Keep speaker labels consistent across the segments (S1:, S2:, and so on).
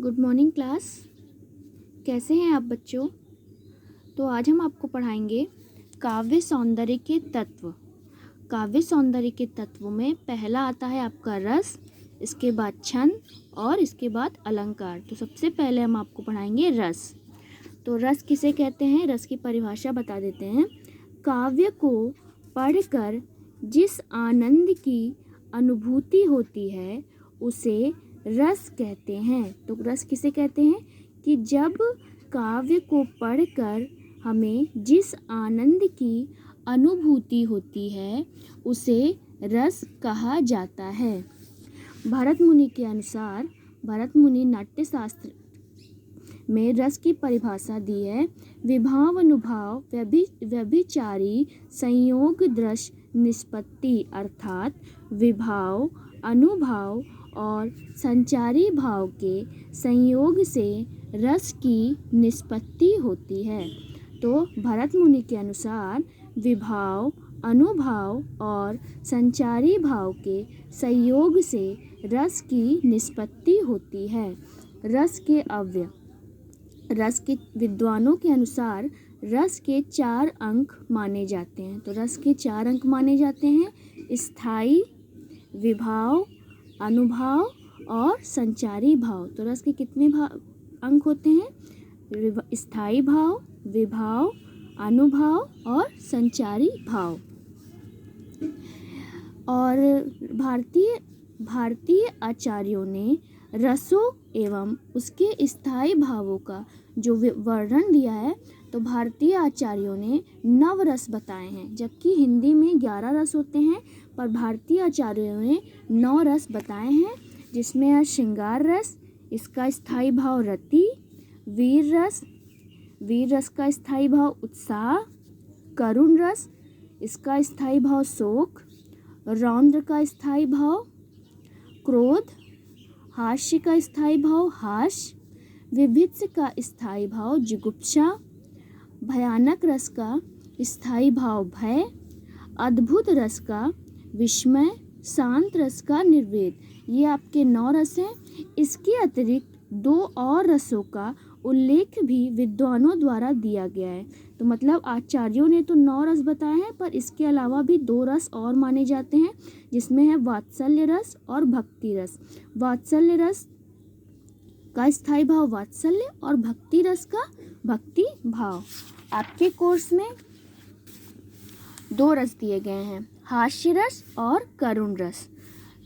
S1: Good morning class. कैसे हैं आप बच्चों? तो आज हम आपको पढ़ाएंगे काव्य सौंदर्य के तत्व। काव्य सौंदर्य के तत्वों में पहला आता है आपका रस, इसके बाद छंद और इसके बाद अलंकार। तो सबसे पहले हम आपको पढ़ाएंगे रस। तो रस किसे कहते हैं, रस की परिभाषा बता देते हैं। काव्य को पढ़कर जिस आनंद की अनुभूति होती है उसे रस कहते हैं। तो रस किसे कहते हैं कि जब काव्य को पढ़कर हमें जिस आनंद की अनुभूति होती है उसे रस कहा जाता है। भरत मुनि के अनुसार, भरत मुनि नाट्यशास्त्र में रस की परिभाषा दी है। विभाव अनुभाव व्यभिचारी संयोग दृश्य निष्पत्ति, अर्थात विभाव, अनुभाव और संचारी भाव के संयोग से रस की निष्पत्ति होती है। तो भरत मुनि के अनुसार विभाव, अनुभाव और संचारी भाव के संयोग से रस की निष्पत्ति होती है। रस के अवयव, रस के विद्वानों के अनुसार रस के 4 अंक माने जाते हैं। तो रस के 4 अंक माने जाते हैं: स्थायी, विभाव, अनुभाव और संचारी भाव। तो रस के कितने अंक होते हैं? स्थायी भाव, विभाव, अनुभाव और संचारी भाव। और भारतीय आचार्यों ने रसों एवं उसके स्थायी भावों का जो वर्णन दिया है, तो भारतीय आचार्यों ने 9 रस बताए हैं, जबकि हिंदी में 11 रस होते हैं, पर भारतीय आचार्यों ने 9 रस बताए हैं, जिसमें है श्रृंगार रस, इसका स्थायी भाव रति, वीर रस का स्थायी भाव उत्साह, करुण रस, इसका स्थायी भाव शोक, रौद्र का स्थायी भाव क्रोध, हास्य का स्थायी भाव हास, विभत्स का स्थायी भाव जुगुप्सा, भयानक रस का स्थायी भाव भय, अद्भुत रस का विस्मय, शांत रस का निर्वेद। ये आपके 9 रस हैं। इसके अतिरिक्त 2 और रसों का उल्लेख भी विद्वानों द्वारा दिया गया है। तो मतलब आचार्यों ने तो 9 रस बताए हैं, पर इसके अलावा भी 2 रस और माने जाते हैं, जिसमें है वात्सल्य रस और भक्ति रस। वात्सल्य रस का स्थायी भाव वात्सल्य और भक्ति रस का भक्ति भाव। आपके कोर्स में 2 रस दिए गए हैं, हास्य रस और करुण रस।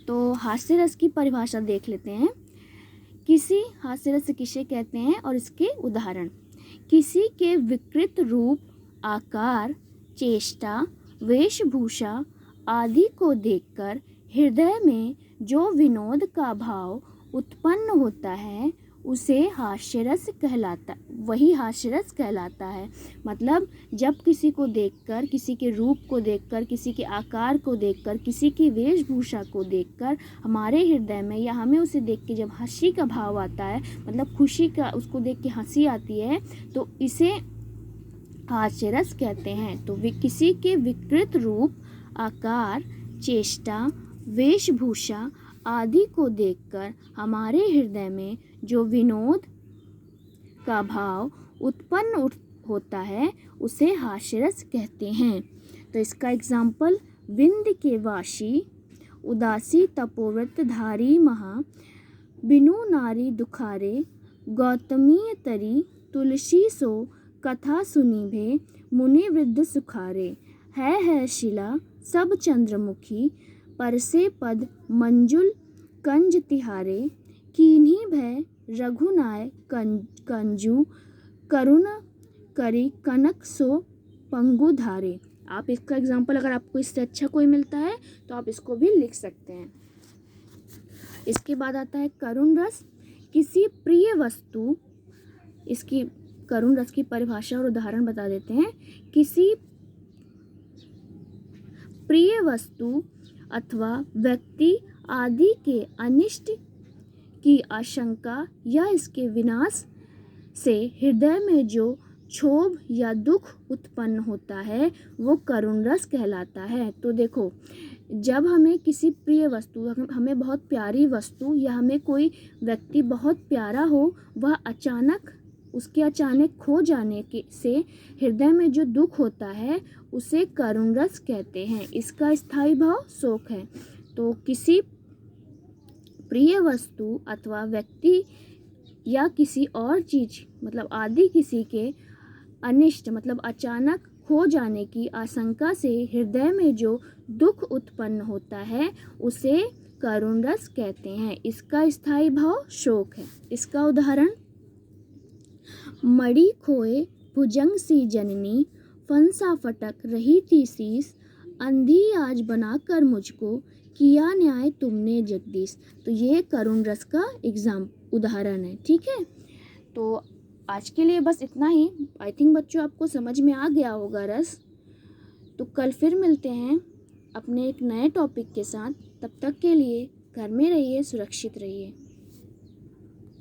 S1: तो हास्य रस की परिभाषा देख लेते हैं। किसी हास्य रस किसे कहते हैं और इसके उदाहरण: किसी के विकृत रूप, आकार, चेष्टा, वेशभूषा आदि को देखकर हृदय में जो विनोद का भाव उत्पन्न होता है उसे हास्यरस कहलाता, वही हास्यरस कहलाता है। मतलब जब किसी को देखकर, किसी के रूप को देखकर, किसी के आकार को देखकर, किसी की वेशभूषा को देखकर हमारे हृदय में या हमें उसे देख के जब हंसी का भाव आता है, मतलब खुशी का, उसको देख के हंसी आती है, तो इसे हास्यरस कहते हैं। तो किसी के विकृत रूप, आकार, चेष्टा, वेशभूषा आदि को देखकर हमारे हृदय में जो विनोद का भाव उत्पन्न होता है उसे हास्यरस कहते हैं। तो इसका एग्जाम्पल: विंध्य के वासी, उदासी तपोव्रत धारी महा, बिनु नारी दुखारे, गौतमी तरी, तुलसी सो कथा सुनी भे, मुनि वृद्ध सुखारे, है शिला सब चंद्रमुखी, परसे पद मंजुल कंज तिहारे, कीन्ही भय रघुनाय कंजू, करुण करी कनक सो पंगु धारे। आप इसका एग्जाम्पल अगर आपको इससे अच्छा कोई मिलता है तो आप इसको भी लिख सकते हैं। इसके बाद आता है करुण रस। किसी प्रिय वस्तु, इसकी करुण रस की परिभाषा और उदाहरण बता देते हैं। किसी प्रिय वस्तु अथवा व्यक्ति आदि के अनिष्ट की आशंका या इसके विनाश से हृदय में जो क्षोभ या दुख उत्पन्न होता है वो करुण रस कहलाता है। तो देखो, जब हमें किसी प्रिय वस्तु, हमें बहुत प्यारी वस्तु या हमें कोई व्यक्ति बहुत प्यारा हो, वह अचानक उसके अचानक खो जाने के से हृदय में जो दुख होता है उसे करुण रस कहते हैं। इसका स्थायी भाव शोक है। तो किसी प्रिय वस्तु अथवा व्यक्ति या किसी और चीज मतलब आदि किसी के अनिष्ट मतलब अचानक खो जाने की आशंका से हृदय में जो दुख उत्पन्न होता है उसे करुण रस कहते हैं। इसका स्थायी भाव शोक है। इसका उदाहरण, मड़ी खोए भुजंग सी जननी, फंसा फटक रही थी शीस, अंधी आज बनाकर मुझको, किया न्याय तुमने जगदीश। तो ये करुण रस का उदाहरण है। ठीक है, तो आज के लिए बस इतना ही। आई थिंक बच्चों आपको समझ में आ गया होगा रस। तो कल फिर मिलते हैं अपने एक नए टॉपिक के साथ। तब तक के लिए घर में रहिए, सुरक्षित रहिए।